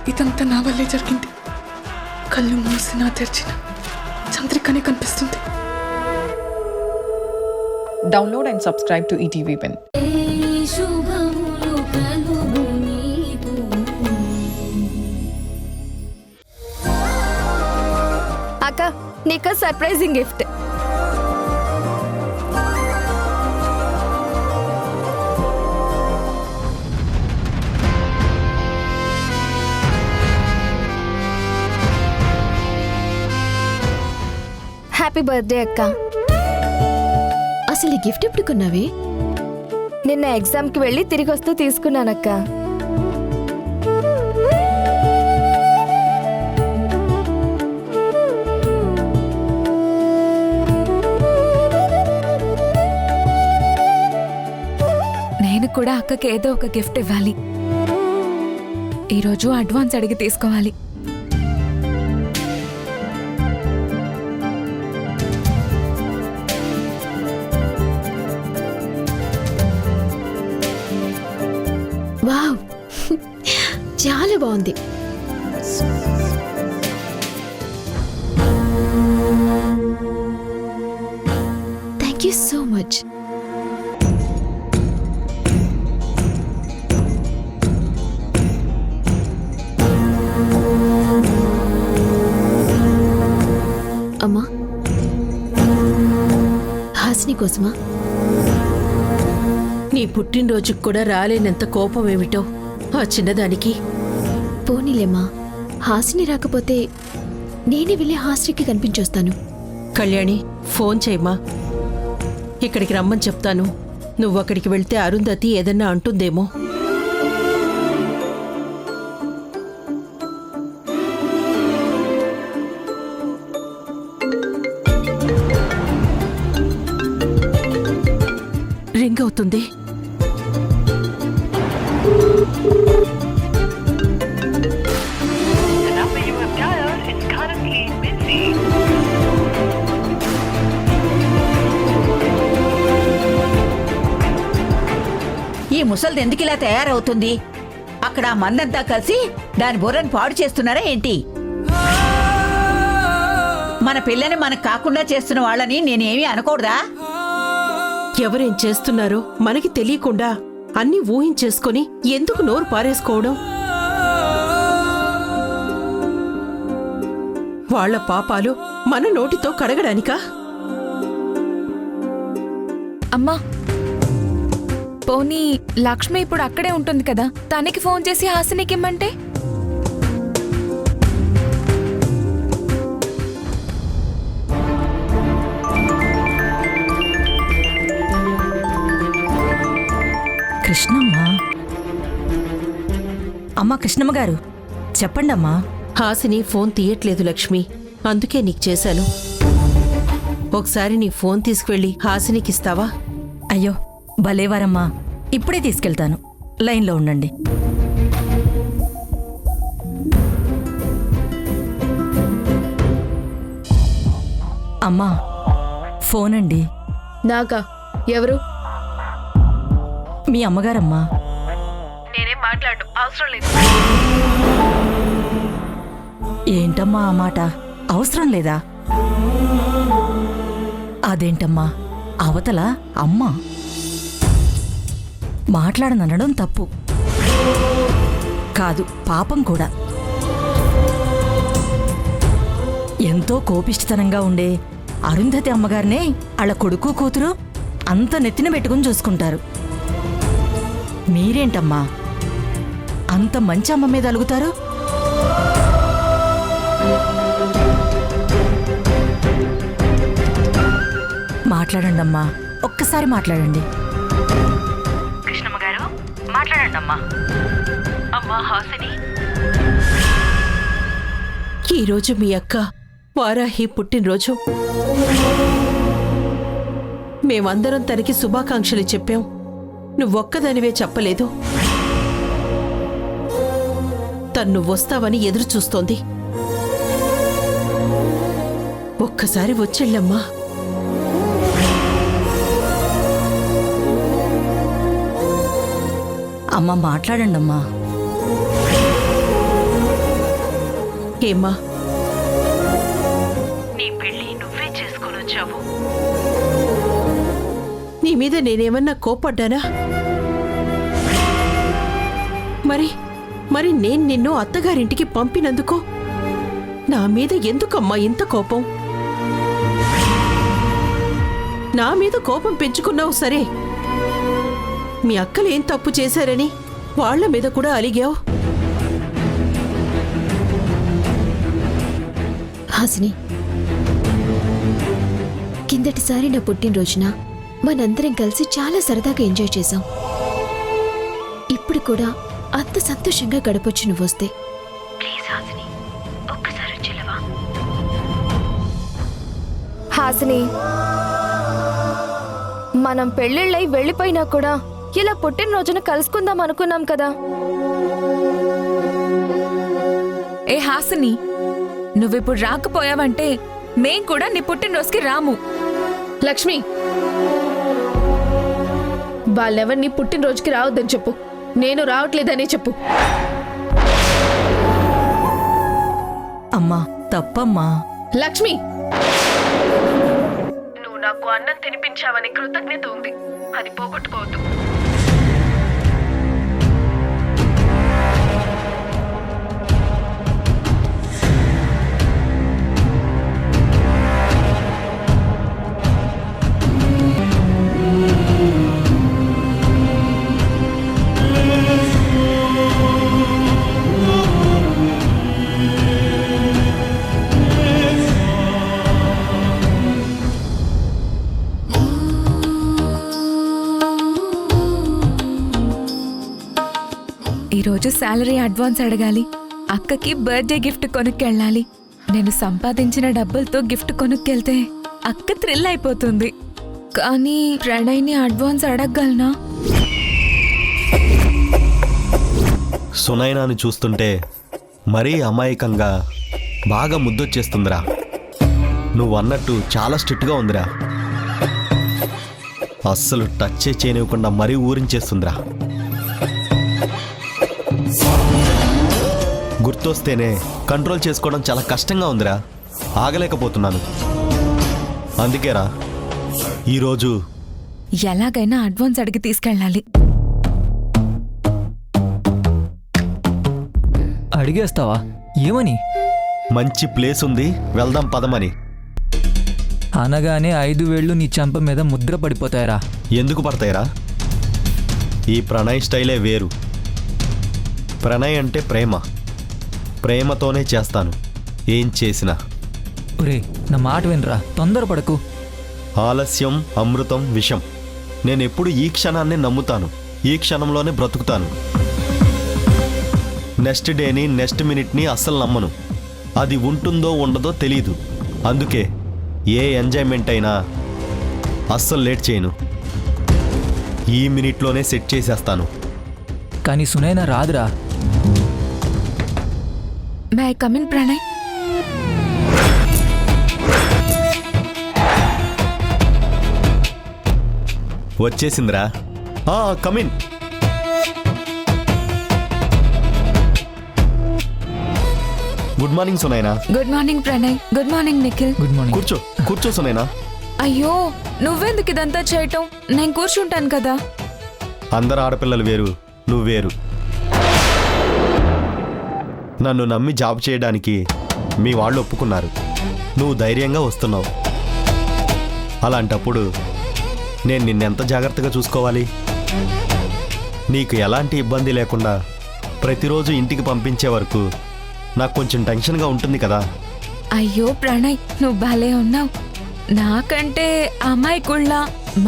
ఇదంతా నా వల్లే జరిగింది. కళ్ళు మూసినా తెరిచిన చంద్రికనే కనిపిస్తుంది. Download and subscribe to ETV Win. అక్క, నీకు సర్ప్రైజింగ్ గిఫ్ట్. హ్యాపీ బర్త్డే అక్క. అసలు ఈ గిఫ్ట్ ఎప్పుడు కొన్నావే? నిన్న ఎగ్జామ్కి వెళ్ళి తిరిగి వస్తూ తీసుకున్నానక్క. నేను కూడా అక్కకి ఏదో ఒక గిఫ్ట్ ఇవ్వాలి. ఈరోజు అడ్వాన్స్ అడిగి తీసుకోవాలి. వావ్, చాలా బాగుంది. Thank you so much. అమ్మా, హాసిని కోసమా? నీ పుట్టినరోజుకు కూడా రాలేనంత కోపం ఏమిటో ఆ చిన్నదానికి. పోనీలేమ్మా, హాసిని రాకపోతే నేనే వెళ్ళి హాస్టల్కి కనిపించొస్తాను. కళ్యాణి, ఫోన్ చేయమ్మా, ఇక్కడికి రమ్మని చెప్తాను. నువ్వు అక్కడికి వెళ్తే అరుంధతి ఏదన్నా అంటుందేమో. రింగ్ అవుతుంది. ఈ ముసల్ది ఎందుకు ఇలా తయారవుతుంది? అక్కడ ఆ మందంతా కలిసి దాని బుర్రని పాడు చేస్తున్నారా ఏంటి? మన పిల్లని మనకు కాకుండా చేస్తున్న వాళ్ళని నేనేమీ అనకూడదా? ఎవరేం చేస్తున్నారో మనకి తెలియకుండా అన్నీ ఊహించేసుకొని ఎందుకు నోరు పారేసుకోవడం? వాళ్ల పాపాలు మన నోటితో కడగడానికా? అమ్మా, పోనీ లక్ష్మి ఇప్పుడు అక్కడే ఉంటుంది కదా, తనకి ఫోన్ చేసి హాసినికి ఇమ్మంటే? కృష్ణమ్మ, అమ్మా కృష్ణమ్మ గారు, చెప్పండమ్మా. హాసిని ఫోన్ తీయట్లేదు లక్ష్మి, అందుకే నీకు చేశాను. ఒకసారి నీ ఫోన్ తీసుకువెళ్ళి హాసినికిస్తావా? అయ్యో భలేవారమ్మా, ఇప్పుడే తీసుకెళ్తాను, లైన్లో ఉండండి. అమ్మా, ఫోన్ అండి. నాకా? ఎవరు? మీ అమ్మగారమ్మా. నేనేం మాట్లాడు, అవసరం లేదు. ఏంటమ్మా ఆ మాట? అవసరం లేదా? అదేంటమ్మా, అవతల అమ్మ మాట్లాడననడం తప్పు కాదు, పాపం కూడా. ఎంతో కోపిష్టతనంగా ఉండే అరుంధతి అమ్మగారినే వాళ్ళ కొడుకు కూతురు అంత నెత్తిన పెట్టుకుని చూసుకుంటారు. మీరేంటమ్మా అంత మంచి అమ్మ మీద అలుగుతారు? మాట్లాడండి అమ్మా, ఒక్కసారి మాట్లాడండి. కృష్ణమ్మ గారు, మాట్లాడండి అమ్మా. అమ్మా హాసిని, ఈరోజు మీ అక్క వారాహి పుట్టినరోజు. మేమందరం తనకి శుభాకాంక్షలు చెప్పాం. నువ్వొక్కదానివే చెప్పలేదు. తను నువ్వొస్తావని ఎదురు చూస్తోంది. ఒక్కసారి వచ్చెళ్ళమ్మా. అమ్మ మాట్లాడండి అమ్మా. ఏమ్మా నీ మీద నేనేమన్నా కోపడ్డానా? మరి నేను నిన్ను అత్తగారింటికి పంపినందుకు నా మీద ఎందుకమ్మా ఇంత కోపం? నా మీద కోపం పెంచుకున్నావు సరే, మీ అక్కలు ఏం తప్పు చేశారని వాళ్ళ మీద కూడా అలిగావు. హాసిని, కిందటిసారి నా పుట్టినరోజున మనందరం కలిసి చాలా సరదాగా ఎంజాయ్ చేశాం. ఇప్పుడు కూడా అంత సంతోషంగా గడపొచ్చు నువ్వు వస్తే. ప్లీజ్ హాసిని, ఒక్కసారి వచ్చేలవా? హాసిని, మనం పెళ్ళిళ్ళై వెళ్ళిపోయినా కూడా ఇలా పుట్టినరోజున కలుసుకుందాం అనుకున్నాం కదా. ఏ హాసిని, నువ్విప్పుడు రాకపోయావంటే మేం కూడా నీ పుట్టినరోజుకి రాము. లక్ష్మి, వాళ్ళెవరిని పుట్టినరోజుకి రావద్దని చెప్పు. నేను రావట్లేదనే చెప్పు. అమ్మా తప్పమ్మా. లక్ష్మి, నువ్వు నాకు అన్నం తినిపించావని కృతజ్ఞత ఉంది, అది పోగొట్టుకోవద్దు. ఈరోజు శాలరీ అడ్వాన్స్ అడగాలి, అక్కకి బర్త్డే గిఫ్ట్ కొనుక్కెళ్ళాలి. నేను సంపాదించిన డబ్బులతో గిఫ్ట్ కొనుక్కెళ్తే అక్క థ్రిల్ అయిపోతుంది. కానీ ప్రణయ్ని అడ్వాన్స్ అడగగలనా? సునైనాని చూస్తుంటే మరీ అమాయకంగా బాగా ముద్దొచ్చేస్తుందిరా. నువ్వు అన్నట్టు చాలా స్ట్రిక్ట్గా ఉందిరా. అస్సలు టచ్ చేయనివ్వకుండా మరీ ఊరించేస్తుందిరా. గుర్తొస్తేనే కంట్రోల్ చేసుకోవడం చాలా కష్టంగా ఉందిరా. ఆగలేకపోతున్నాను. అందుకేరా ఈరోజు ఎలాగైనా అడ్వాన్స్ అడిగి తీసుకెళ్ళాలి. అడిగేస్తావా? ఏమని? మంచి ప్లేస్ ఉంది, వెళ్దాం పదమని. అనగానే 5 వేళ్ళు నీ చెంప మీద ముద్ర పడిపోతాయరా. ఎందుకు పడతాయిరా? ఈ ప్రణయ్ స్టైలే వేరు. ప్రణయ్ అంటే ప్రేమ. ప్రేమతోనే చేస్తాను ఏం చేసినా. ఒరే, నా మాట వినరా, తొందరపడకు. ఆలస్యం అమృతం విషం. నేనెప్పుడు ఈ క్షణాన్ని నమ్ముతాను, ఈ క్షణంలోనే బ్రతుకుతాను. నెక్స్ట్ డేని నెక్స్ట్ మినిట్ని అస్సలు నమ్మను. అది ఉంటుందో ఉండదో తెలీదు. అందుకే ఏ ఎంజాయ్మెంట్ అయినా అస్సలు లేట్ చేయను. ఈ మినిట్లోనే సెట్ చేసేస్తాను. కానీ సునైనా రాదురా. May I come in Pranay? వచ్చేసిందిరా. Come in. Good morning Sunaina. Good morning Pranay. Good morning Nikhil. Good morning. కూర్చో సునైనా. అయ్యో, నువ్వెందుకు ఇదంతా చేయటం? నేను కూర్చుంటాను కదా. అందరు ఆడపిల్లలు వేరు, నువ్వు వేరు. నన్ను నమ్మి జాబ్ చేయడానికి మీ వాళ్ళు ఒప్పుకున్నారు. నువ్వు ధైర్యంగా వస్తున్నావు. అలాంటప్పుడు నేను నిన్నెంత జాగ్రత్తగా చూసుకోవాలి? నీకు ఎలాంటి ఇబ్బంది లేకుండా ప్రతిరోజు ఇంటికి పంపించే వరకు నాకు కొంచెం టెన్షన్గా ఉంటుంది కదా. అయ్యో ప్రణయ్, నువ్వు భలే ఉన్నావు. నాకంటే అమ్మాయికుళ్ళ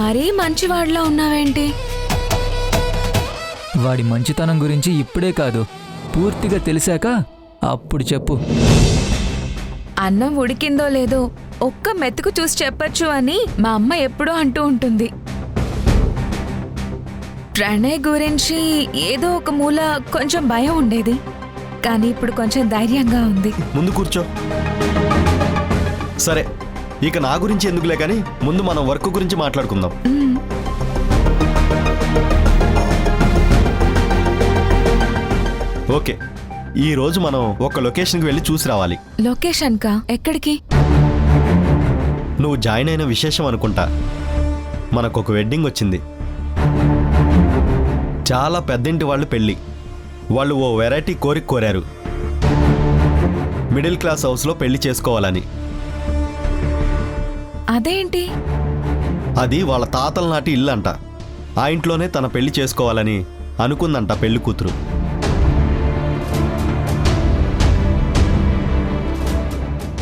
మరీ మంచివాడిలా ఉన్నావేంటి? వాడి మంచితనం గురించి ఇప్పుడే కాదు, పూర్తిగా తెలిసాక అప్పుడు చెప్పు. అన్నం ఉడికిందో లేదో ఒక్క మెతుకు చూసి చెప్పచ్చు అని మా అమ్మ ఎప్పుడూ అంటూ ఉంటుంది. ప్రణయ్ గురించి ఏదో ఒక మూల కొంచెం భయం ఉండేది, కానీ ఇప్పుడు కొంచెం ధైర్యంగా ఉంది. ముందు కూర్చో. సరే, ఇక నా గురించి ఎందుకులే కానీ ముందు మనం వర్క్ గురించి మాట్లాడుకుందాం. ఓకే, ఈ రోజు మనం ఒక లొకేషన్కి వెళ్ళి చూసి రావాలి. లొకేషన్ కా? ఎక్కడికి? నువ్వు జాయిన్ అయిన విశేషం అనుకుంటా. మనకొక వెడ్డింగ్ వచ్చింది. చాలా పెద్దింటి వాళ్ళు పెళ్ళి. వాళ్ళు ఓ వెరైటీ కోరిక కోరారు. మిడిల్ క్లాస్ హౌస్లో పెళ్లి చేసుకోవాలని. అదేంటి? అది వాళ్ళ తాతల నాటి ఇల్లు అంట. ఆ ఇంట్లోనే తన పెళ్లి చేసుకోవాలని అనుకుందంట పెళ్లి కూతురు.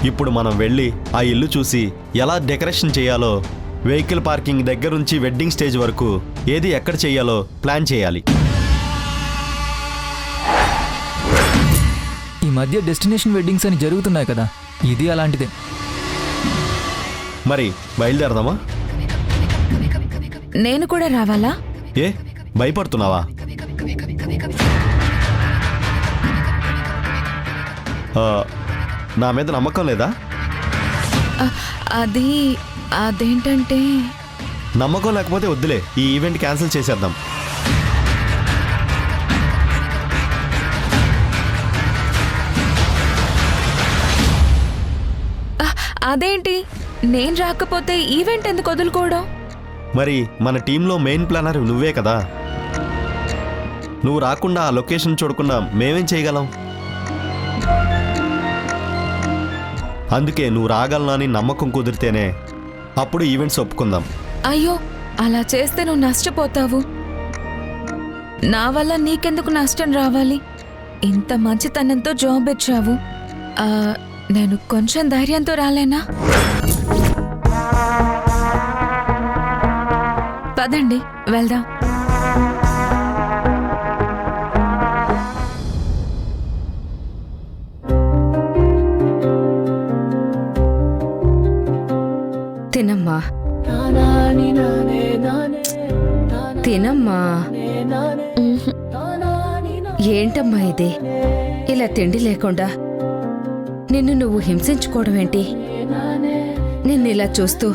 ఇప్పుడు మనం వెళ్ళి ఆ ఇల్లు చూసి ఎలా డెకరేషన్ చేయాలో, వెహికల్ పార్కింగ్ దగ్గర నుంచి వెడ్డింగ్ స్టేజ్ వరకు ఏది ఎక్కడ చేయాలో ప్లాన్ చేయాలి. ఈ మధ్య డెస్టినేషన్ వెడ్డింగ్స్ అని జరుగుతున్నాయి కదా, ఇది అలాంటిదే. మరి బయలుదేరదామా? నేను కూడా రావాలా? ఏ భయపడుతున్నావా? నా మీద నమ్మకం లేదా? అదేంటంటే నమ్మకం లేకపోతే వద్దులే, ఈ ఈవెంట్ క్యాన్సిల్ చేసేద్దాం. అదేంటి, నేను రాకపోతే ఈవెంట్ ఎందుకు వదులుకోవడం? మరి మన టీంలో మెయిన్ ప్లానర్ నువ్వే కదా. నువ్వు రాకుండా ఆ లొకేషన్ చూడకుండా మేమేం చేయగలం? అందుకే నువ్వు రాగలనా అని నమ్మకం కుదిరితేనే అప్పుడు ఈవెంట్స్ ఒప్పుకుందాం. అయ్యో, అలా చేస్తే నువ్వు నష్టపోతావు. నా వల్ల నీకెందుకు నష్టం రావాలి? ఇంత మంచితనంతో జాబ్ ఇచ్చావు. నేను కొంచెం ధైర్యంతో రాలేనా? పదండి వెళ్దాం. తినమ్మా, తినమ్మా. ఏంటమ్మా ఇది, ఇలా తిండి లేకుండా నిన్ను నువ్వు హింసించుకోవడం ఏంటి? నిన్ను ఇలా చూస్తూ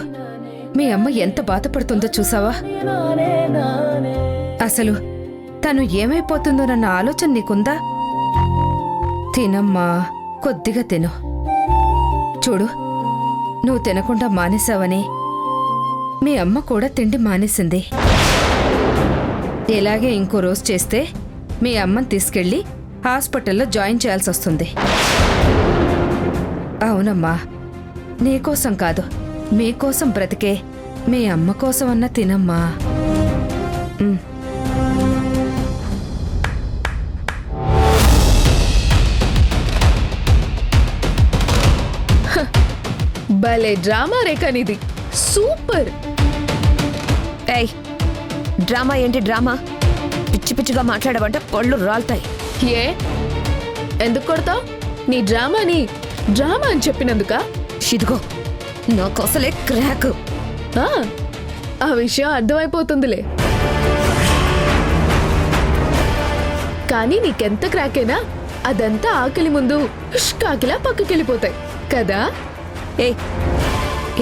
మీ అమ్మ ఎంత బాధపడుతుందో చూసావా? అసలు తను ఏమైపోతుందోనన్న ఆలోచన నీకుందా? తినమ్మా, కొద్దిగా తిను. చూడు, నువ్వు తినకుండా మానేశావని మీ అమ్మ కూడా తిండి మానేసింది. ఇలాగే ఇంకో రోజు చేస్తే మీ అమ్మని తీసుకెళ్ళి హాస్పిటల్లో జాయిన్ చేయాల్సి వస్తుంది. అవునమ్మా, నీకోసం కాదు, మీకోసం బ్రతికే మీ అమ్మ కోసం అన్నా తినమ్మా. భలే డ్రామా రేఖనిది, సూపర్. ఏయ్, డ్రామా ఏంటి డ్రామా? పిచ్చి పిచ్చిగా మాట్లాడమంటే పళ్ళు రాలుతాయి. ఏ ఎందుకు కొడతావు? నీ డ్రామాని డ్రామా అని చెప్పినందుక? ఇదిగో నాకు అసలే క్రాక్. ఆ విషయం అర్థమైపోతుందిలే. కానీ నీకెంత క్రాక్ అయినా అదంతా ఆకలి ముందు కాకిలా పక్కకెళ్ళిపోతాయి కదా.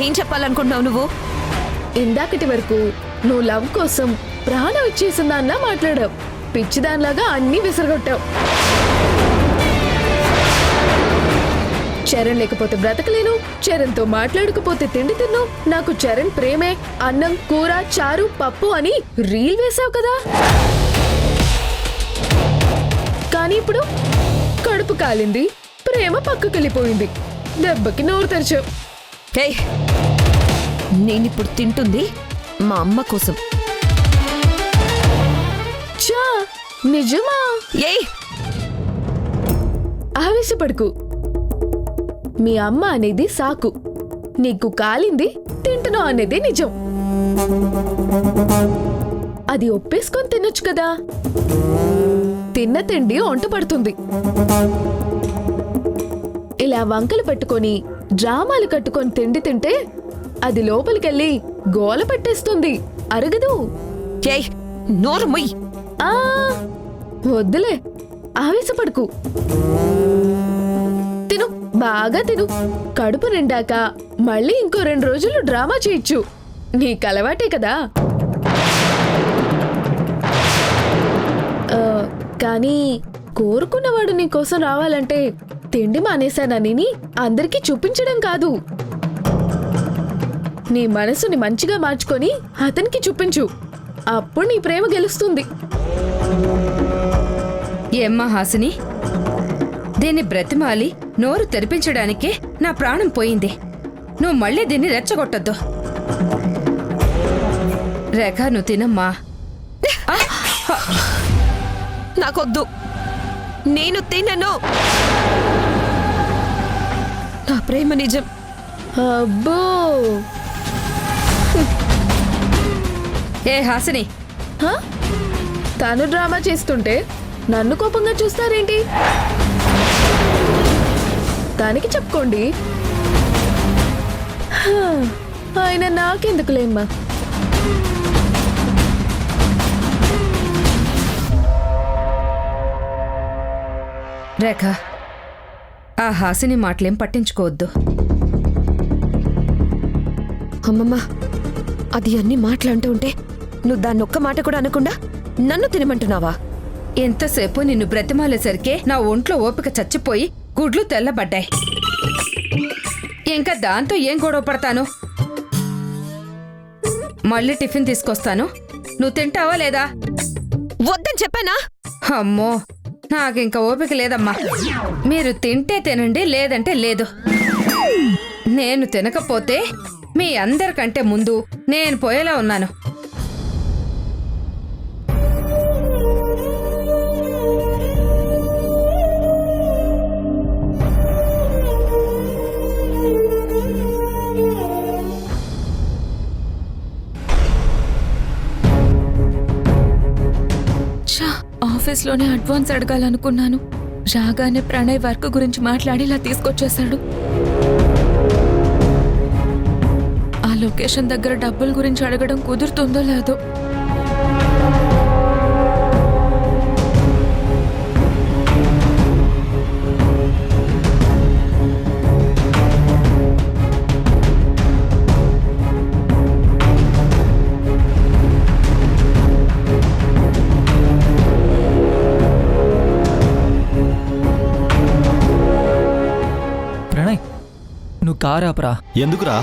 ఏం చెప్పాలనుకుంటున్నావు నువ్వు? ఇందాకటి వరకు నువ్వు లవ్ కోసం ప్రాణం ఇచ్చేసిందాన్నా మాట్లాడావు. పిచ్చిదానిలాగా అన్నీ విసరగొట్టావు. చరణ్ లేకపోతే బ్రతకలేను, చరణ్తో మాట్లాడకపోతే తిండి తిన్ను, నాకు చరణ్ ప్రేమే, అన్నం కూర చారు పప్పు అని రీల్ వేసావు కదా. కానీ ఇప్పుడు కడుపు కాలింది, ప్రేమ పక్కకెళ్ళిపోయింది, దెబ్బకి నోరు తెరిచావు. నేనిప్పుడు తింటుంది మా అమ్మ కోసం. చా, నిజమా? ఆవేశపడుకు. మీ అమ్మ అనేది సాకు, నీకు కాలింది తింటున్నావు అనేది నిజం. అది ఒప్పేసుకొని తినొచ్చు కదా. తిన్న తిండి ఒంట పడుతుంది. ఇలా వంకలు పెట్టుకొని డ్రామాలు కట్టుకొని తిండి తింటే అది లోపలికెళ్ళి గోల పెట్టేస్తుంది, అరగదు. వద్దులే, ఆవేశపడుకు. తిను, బాగా తిను. కడుపు నిండాక మళ్ళీ ఇంకో 2 రోజులు డ్రామా చేయొచ్చు. నీకు అలవాటే కదా. కానీ కోరుకున్నవాడు నీ కోసం రావాలంటే తిండి మానేశానని అందరికీ చూపించడం కాదు, నీ మనసుని మంచిగా మార్చుకొని అతనికి చూపించు. అప్పుడు నీ ప్రేమ గెలుస్తుంది. ఏమ్మా హాసిని, దీన్ని బ్రతిమాలి నోరు తెరిపించడానికే నా ప్రాణం పోయింది. నువ్వు మళ్ళీ దీన్ని రెచ్చగొట్టద్దు. రేఖ, నువ్వు తినమ్మా. నాకొద్దు, నేను తినను. నా ప్రేమ నిజం. అబ్బో, ఏ హాసిని, హ? తను డ్రామా చేస్తుంటే నన్ను కోపంగా చూస్తారేంటి? దానికి చెప్పుకోండి. హ, ఆయన నాకెందుకులేమ్మా. రేఖ, ఆ హాసిని మాటలేం పట్టించుకోవద్దు. అమ్మమ్మ, అది అన్ని మాటలంటూ ఉంటే నువ్వు దాన్ని ఒక్క మాట కూడా అనకుండా నన్ను తినమంటున్నావా? ఎంతసేపు నిన్ను బ్రతిమాలేసరికే నా ఒంట్లో ఓపిక చచ్చిపోయి గుడ్లు తెల్లబడ్డాయి. ఇంకా దాంతో ఏం గొడవ పడతాను? మళ్ళీ టిఫిన్ తీసుకొస్తాను, నువ్వు తింటావా లేదా? వద్దని చెప్పానా? అమ్మో, నాకింక ఓపిక లేదమ్మా. మీరు తింటే తినండి, లేదంటే లేదు. నేను తినకపోతే మీ అందరికంటే ముందు నేను పోయేలా ఉన్నాను. ఆఫీస్లోనే అడ్వాన్స్ అడగాలనుకున్నాను. రాగానే ప్రణయ్ వర్క్ గురించి మాట్లాడి ఇలా తీసుకొచ్చేశాడు. ఆ లొకేషన్ దగ్గర డబ్బుల గురించి అడగడం కుదురుతుందో లేదో. నువ్వు కారు ఆపరా. ఎందుకురా?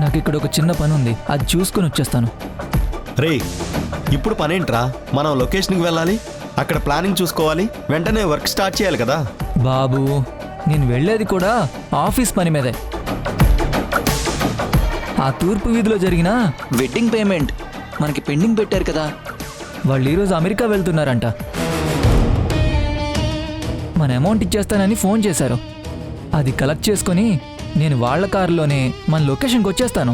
నాకు ఇక్కడ ఒక చిన్న పని ఉంది, అది చూసుకుని వచ్చేస్తాను. రే, ఇప్పుడు పనేంట్రా? మనం లొకేషన్కి వెళ్ళాలి, అక్కడ ప్లానింగ్ చూసుకోవాలి, వెంటనే వర్క్ స్టార్ట్ చేయాలి కదా. బాబు, నేను వెళ్ళేది కూడా ఆఫీస్ పని మీదే. ఆ తూర్పు వీధిలో జరిగిన వెడ్డింగ్ పేమెంట్ మనకి పెండింగ్ పెట్టారు కదా, వాళ్ళు ఈరోజు అమెరికా వెళ్తున్నారంట. మన అమౌంట్ ఇచ్చేస్తానని ఫోన్ చేశారు. అది కలెక్ట్ చేసుకొని నేను వాళ్ళ కారులోనే మన లొకేషన్కి వచ్చేస్తాను.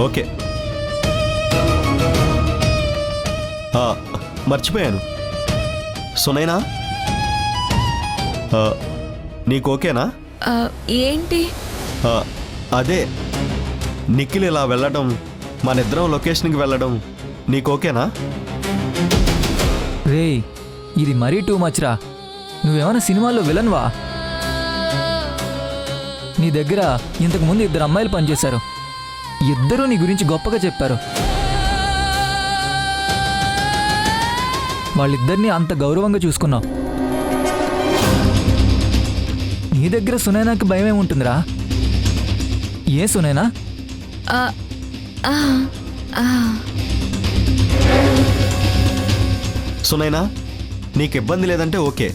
ఓకే. మర్చిపోయాను, సునైనా నీకు ఓకేనా? ఏంటి? అదే నిఖిల్ ఇలా వెళ్ళడం, మనిద్దరం లొకేషన్కి వెళ్ళడం నీకు ఓకేనా? రేయ్, ఇది మరీ టూ మచ్ రా. నువ్వేమైనా సినిమాల్లో విలన్వా? నీ దగ్గర ఇంతకుముందు 2 అమ్మాయిలు పనిచేశారు. ఇద్దరూ నీ గురించి గొప్పగా చెప్పారు. వాళ్ళిద్దరినీ అంత గౌరవంగా చూసుకున్నావు. నీ దగ్గర సునైనాకి భయం ఏముంటుందిరా? ఏ సునైనా? సునైనా, నీకు ఇబ్బంది లేదంటే ఓకే.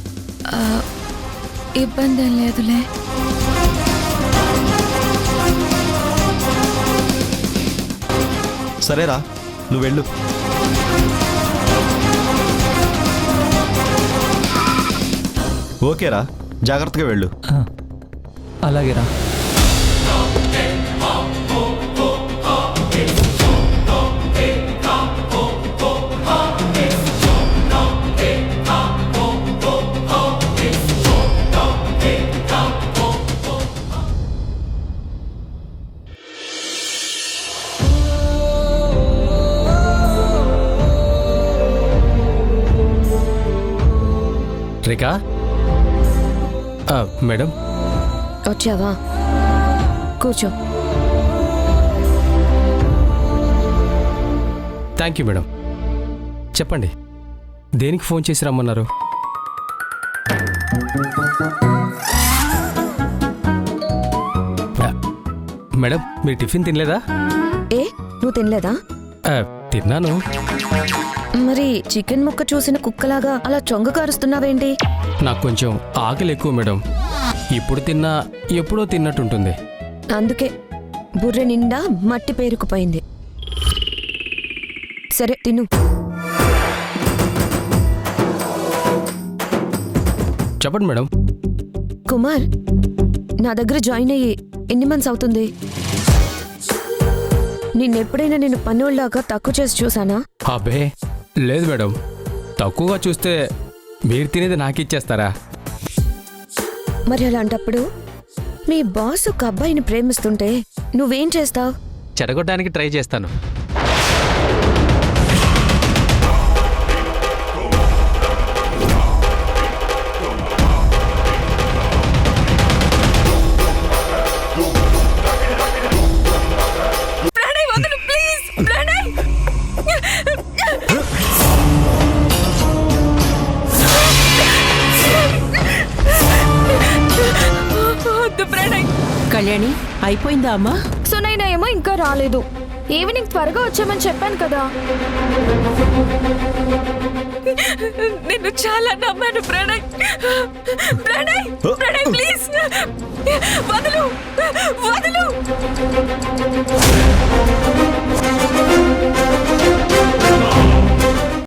ఇబ్బంది ఏం లేదులే. సరేరా, నువ్వు వెళ్ళు. ఓకేరా, జాగ్రత్తగా వెళ్ళు. అలాగేరా. రేఖా, మేడం వచ్చావా? కూర్చో. Thank you madam. చెప్పండి. దేనికి ఫోన్ చేసి రమ్మన్నారు? మేడం మీరు టిఫిన్ తినలేదా? ఏ నువ్వు తినలేదా? తిన్నాను. మరి చికెన్ ముక్క చూసిన కుక్కలాగా అలా చొంగ కారుస్తున్నావేంటి? నాకు కొంచెం ఆకలి ఎక్కువ మేడం. ఇప్పుడు తిన్నా ఎప్పుడో తిన్నట్టుంటుంది. అందుకే బుర్రె నిండా మట్టి పేరుకుపోయింది. సరే తిను. చెప్పండి మేడం. కుమార్, నా దగ్గర జాయిన్ అయ్యి ఎన్ని మంత్స్ అవుతుంది? నిన్నెప్పుడైనా నేను పన్నోళ్ళలాగా తక్కువ చేసి చూసానా? అబ్బే లేదు మేడం. తక్కువగా చూస్తే మీరు తినేది నాకు ఇచ్చేస్తారా? మరి అలాంటప్పుడు మీ బాస్ ఒక అబ్బాయిని ప్రేమిస్తుంటే నువ్వేం చేస్తావు? చెడగొట్టడానికి ట్రై చేస్తాను. ప్రణయ్ వదలు ప్లీజ్. ప్రణయ్ వద్దు ప్రణయ్. కళ్యాణి అయిపోయిందా అమ్మా? సునైనా ఏమో ఇంకా రాలేదు. ఈవినింగ్ త్వరగా వచ్చామని చెప్పాను కదా. నిన్ను చాలా నమ్మాను ప్రణయ్. ప్రణయ్ ప్రణయ్ ప్లీజ్ వదలు వదలు.